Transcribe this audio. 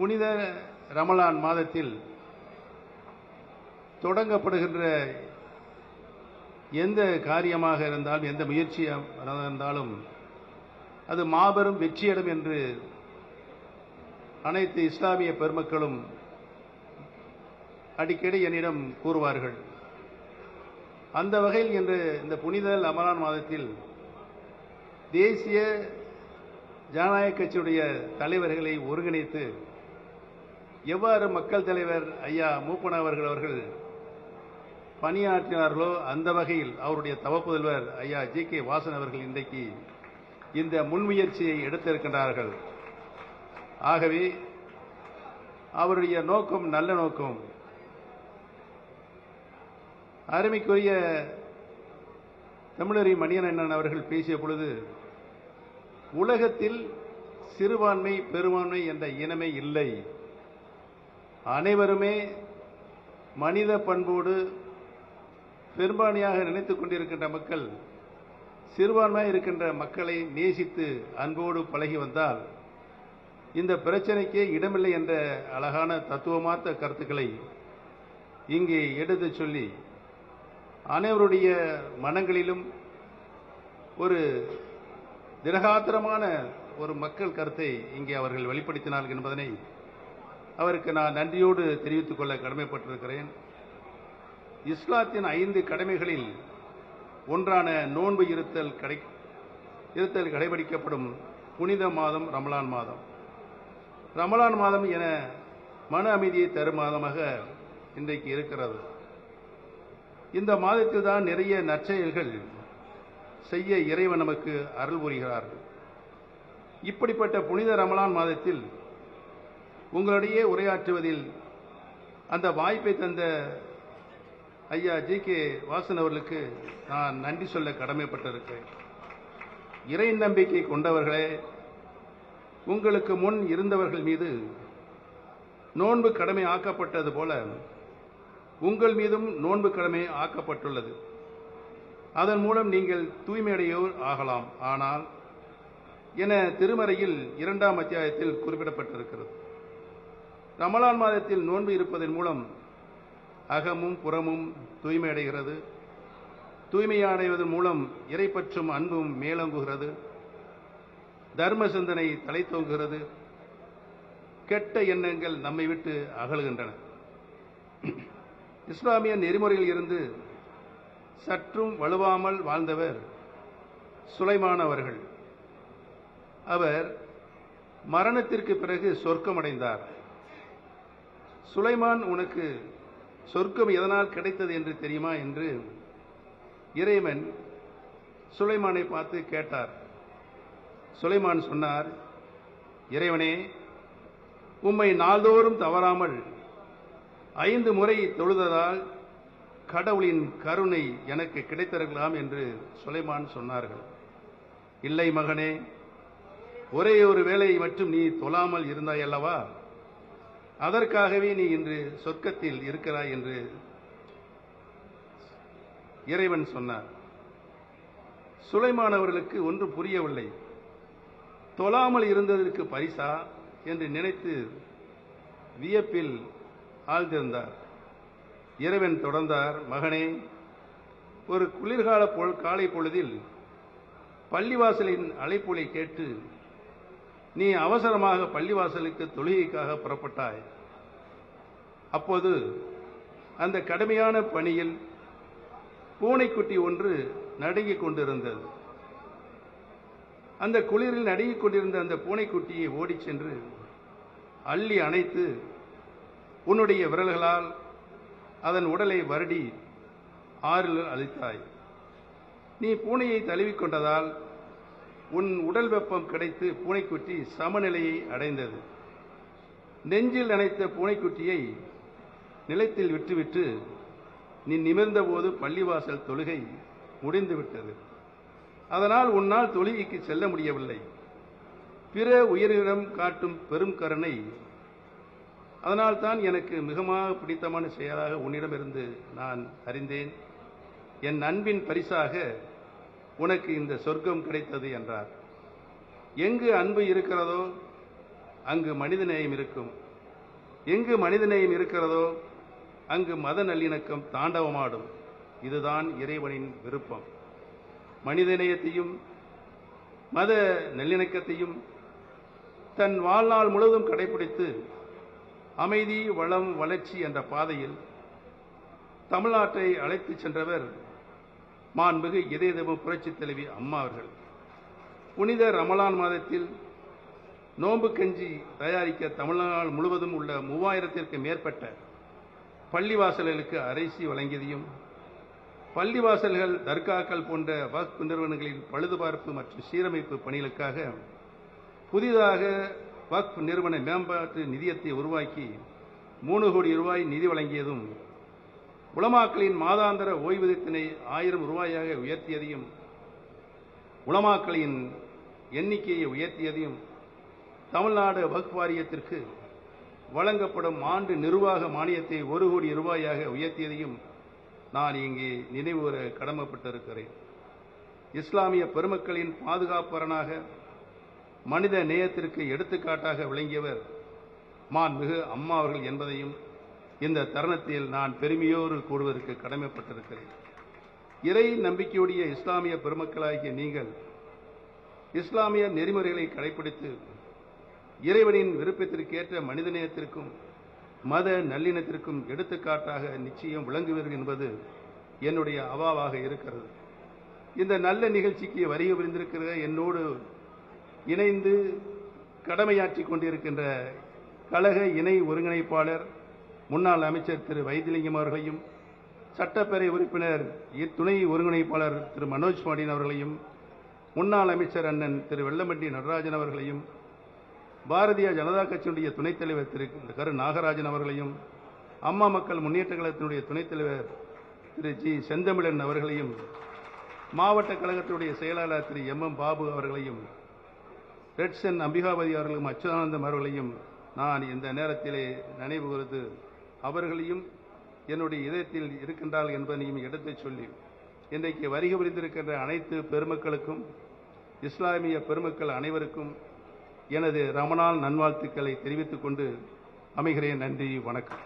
புனித ரமலான் மாதத்தில் தொடங்கப்படுகின்ற எந்த காரியமாக இருந்தாலும், எந்த முயற்சியாக இருந்தாலும் அது மாபெரும் வெற்றியிடும் என்று அனைத்து இஸ்லாமிய பெருமக்களும் அடிக்கடி என்னிடம் கூறுவார்கள். அந்த வகையில் இன்று இந்த புனித ரமலான் மாதத்தில் தேசிய ஜனநாயக கட்சியுடைய தலைவர்களை ஒருங்கிணைத்து எவ்வாறு மக்கள் தலைவர் ஐயா மூப்பனார் அவர்கள் பணியாற்றினார்களோ அந்த வகையில் அவருடைய தவப்புதல்வர் ஐயா ஜி.கே. வாசன் அவர்கள் இன்றைக்கு இந்த முன்முயற்சியை எடுத்திருக்கின்றார்கள். ஆகவே அவருடைய நோக்கம் நல்ல நோக்கம். அருமைக்குரிய தமிழறி மணியண்ணன் அவர்கள் பேசிய பொழுது, உலகத்தில் சிறுபான்மை பெரும்பான்மை என்ற இனமே இல்லை, அனைவருமே மனித பண்போடு பெரும்பான்மையாக நினைத்துக் கொண்டிருக்கின்ற மக்கள் சிறுபான்மையாக இருக்கின்ற மக்களை நேசித்து அன்போடு பழகி வந்தால் இந்த பிரச்சனைக்கே இடமில்லை என்ற அழகான தத்துவமார்த்த கருத்துக்களை இங்கே எடுத்துச் சொல்லி அனைவருடைய மனங்களிலும் ஒரு திடகாத்திரமான ஒரு மக்கள் கருத்தை இங்கே அவர்கள் வெளிப்படுத்தினார்கள் என்பதனை அவருக்கு நான் நன்றியோடு தெரிவித்துக் கொள்ள கடமைப்பட்டிருக்கிறேன். இஸ்லாத்தின் 5 கடமைகளில் ஒன்றான நோன்பு இருத்தல் கடைபிடிக்கப்படும் புனித மாதம் ரமலான் மாதம். ரமலான் மாதம் என மன அமைதியை தரும் மாதமாக இன்றைக்கு இருக்கிறது. இந்த மாதத்தில் தான் நிறைய நற்செயல்கள் செய்ய இறைவன் நமக்கு அருள் புரிகிறார்கள். இப்படிப்பட்ட புனித ரமலான் மாதத்தில் உங்களிடையே உரையாற்றுவதில் அந்த வாய்ப்பை தந்த ஐயா ஜி.கே. வாசன் அவர்களுக்கு நான் நன்றி சொல்ல கடமைப்பட்டிருக்கிறேன். இறை நம்பிக்கை கொண்டவர்களே, உங்களுக்கு முன் இருந்தவர்கள் மீது நோன்பு கடமை ஆக்கப்பட்டது போல உங்கள் மீதும் நோன்பு கடமை ஆக்கப்பட்டுள்ளது. அதன் மூலம் நீங்கள் தூய்மையடையோர் ஆகலாம். ஆனால் என திருமறையில் 2ஆம் அத்தியாயத்தில் குறிப்பிடப்பட்டிருக்கிறது. ரமலான் மாதத்தில் நோன்பு இருப்பதன் மூலம் அகமும் புறமும் தூய்மையடைகிறது. தூய்மையடைவதன் மூலம் இறைப்பற்றும் அன்பும் மேலோங்குகிறது. தர்ம சிந்தனை தலைத்தோங்குகிறது. கெட்ட எண்ணங்கள் நம்மை விட்டு அகலுகின்றன. இஸ்லாமிய நெறிமுறையில் இருந்து சற்றும் வலுவாமல் வாழ்ந்தவர் சுலைமான் அவர்கள். அவர் மரணத்திற்கு பிறகு சொர்க்கமடைந்தார். சுலைமான், உனக்கு சொர்க்கம் எதனால் கிடைத்தது என்று தெரியுமா என்று இறைவன் சுலைமானை பார்த்து கேட்டார். சுலைமான் சொன்னார், இறைவனே, உம்மை நாள்தோறும் தவறாமல் 5 முறை தொழுததால் கடவுளின் கருணை எனக்கு கிடைத்திருக்கலாம் என்று சுலைமான் சொன்னார்கள். இல்லை மகனே, ஒரே ஒரு வேளையை மட்டும் நீ தொழாமல் இருந்தாய் அல்லவா, அதற்காகவே நீ இன்று சொர்க்கத்தில் இருக்கிறாய் என்று இறைவன் சொன்னார். சுலைமான் அவர்களுக்கு ஒன்று புரியவில்லை. தொழாமல் இருந்ததற்கு பரிசா என்று நினைத்து வியப்பில் ஆழ்ந்திருந்தார். இறைவன் தொடர்ந்தார், மகனே, ஒரு குளிர்கால காலை பொழுதில் பள்ளிவாசலின் அழைப்புகளை கேட்டு நீ அவசரமாக பள்ளிவாசலுக்கு தொழுகைக்காக புறப்பட்டாய். அப்போது அந்த கடுமையான பணியில் பூனைக்குட்டி ஒன்று நடுங்கிக் கொண்டிருந்தது. அந்த குளிரில் நடுங்கிக் கொண்டிருந்த அந்த பூனைக்குட்டியை ஓடிச் சென்று அள்ளி அணைத்து உன்னுடைய விரல்களால் அதன் உடலை வருடி ஆறில் அழித்தாய். நீ பூனையை தழுவிக்கொண்டதால் உன் உடல் வெப்பம் கிடைத்து பூனைக்குட்டி சமநிலையை அடைந்தது. நெஞ்சில் நனைத்த பூனைக்குட்டியை நிலத்தில் விட்டுவிட்டு நீ நிமிர்ந்த போது பள்ளிவாசல் தொழுகை முடிந்துவிட்டது. அதனால் உன்னால் தொழுகைக்கு செல்ல முடியவில்லை. பிற உயிரிடம் காட்டும் பெரும் கருணை, அதனால்தான் எனக்கு மிகமாக பிடித்தமான செயலாக உன்னிடமிருந்து நான் அறிந்தேன். என் அன்பின் பரிசாக உனக்கு இந்த சொர்க்கம் கிடைத்தது என்றார். எங்கு அன்பு இருக்கிறதோ அங்கு மனிதநேயம் இருக்கும். எங்கு மனிதநேயம் இருக்கிறதோ அங்கு மத நல்லிணக்கம் தாண்டவமாடும். இதுதான் இறைவனின் விருப்பம். மனிதநேயத்தையும் மத நல்லிணக்கத்தையும் தன் வாழ்நாள் முழுவதும் கடைபிடித்து அமைதி, வளம், வளர்ச்சி என்ற பாதையில் தமிழ்நாட்டை அழைத்துச் சென்றவர் மாண்புமிகு இதயதேவ புரட்சித் தலைவி அம்மா அவர்கள். புனித ரமலான் மாதத்தில் நோன்பு கஞ்சி தயாரிக்க தமிழ்நாடு முழுவதும் உள்ள 3000த்திற்கு மேற்பட்ட பள்ளிவாசல்களுக்கு அரிசி வழங்கியதையும், பள்ளிவாசல்கள், தர்காக்கள் போன்ற வக்ஃப் நிறுவனங்களின் பழுதுபார்ப்பு மற்றும் சீரமைப்பு பணிகளுக்காக புதிதாக வக்ஃப் நிறுவன மேம்பாட்டு நிதியத்தை உருவாக்கி 3 கோடி ரூபாய் நிதி வழங்கியதும், உலமாக்களின் மாதாந்திர ஓய்வூதியத்தினை 1000 ரூபாயாக உயர்த்தியதையும், உலமாக்களின் எண்ணிக்கையை உயர்த்தியதையும், தமிழ்நாடு வக்ஃப் வாரியத்திற்கு வழங்கப்படும் ஆண்டு நிர்வாக மானியத்தை 1 கோடி ரூபாயாக உயர்த்தியதையும் நான் இங்கே நினைவுகூர கடமைப்பட்டிருக்கிறேன். இஸ்லாமிய பெருமக்களின் பாதுகாப்பரனாக, மனித நேயத்திற்கு எடுத்துக்காட்டாக விளங்கியவர் மாண்புமிகு அம்மா அவர்கள் என்பதையும் இந்த தருணத்தில் நான் பெருமையோடு கூறுவதற்கு கடமைப்பட்டிருக்கிறேன். இறை நம்பிக்கையுடைய இஸ்லாமிய பெருமக்களாகிய நீங்கள் இஸ்லாமிய நெறிமுறைகளை கடைபிடித்து இறைவனின் விருப்பத்திற்கேற்ற மனிதநேயத்திற்கும் மத நல்லிணத்திற்கும் எடுத்துக்காட்டாக நிச்சயம் விளங்குவீர்கள் என்பது என்னுடைய அவாவாக இருக்கிறது. இந்த நல்ல நிகழ்ச்சிக்கு வருகை புரிந்திருக்கிற என்னோடு இணைந்து கடமையாற்றிக் கொண்டிருக்கின்ற கழக இணை ஒருங்கிணைப்பாளர் முன்னாள் அமைச்சர் திரு வைத்திலிங்கம் அவர்களையும், சட்டப்பேரவை உறுப்பினர் துணை ஒருங்கிணைப்பாளர் திரு மனோஜ் பாண்டியன் அவர்களையும், முன்னாள் அமைச்சர் அண்ணன் திரு வெல்லமண்டி நடராஜன் அவர்களையும், பாரதிய ஜனதா கட்சியினுடைய துணைத் தலைவர் திரு கரு நாகராஜன் அவர்களையும், அம்மா மக்கள் முன்னேற்ற கழகத்தினுடைய துணைத் தலைவர் திரு ஜி செந்தமிழன் அவர்களையும், மாவட்ட கழகத்தினுடைய செயலாளர் திரு எம் பாபு அவர்களையும், ரெட்சன் அம்பிகாபதி அவர்களும், அச்சுதானந்தம் அவர்களையும் நான் இந்த நேரத்திலே நினைவு கூர்ந்து அவர்களையும் என்னுடைய இதயத்தில் இருக்கின்றார்கள் என்பதையும் எடுத்துச் சொல்லி, இன்றைக்கு வருகை புரிந்திருக்கின்ற அனைத்து பெருமக்களுக்கும், இஸ்லாமிய பெருமக்கள் அனைவருக்கும் எனது ரமலான் நல்வாழ்த்துக்களை தெரிவித்துக் கொண்டு அமைகிறேன். நன்றி, வணக்கம்.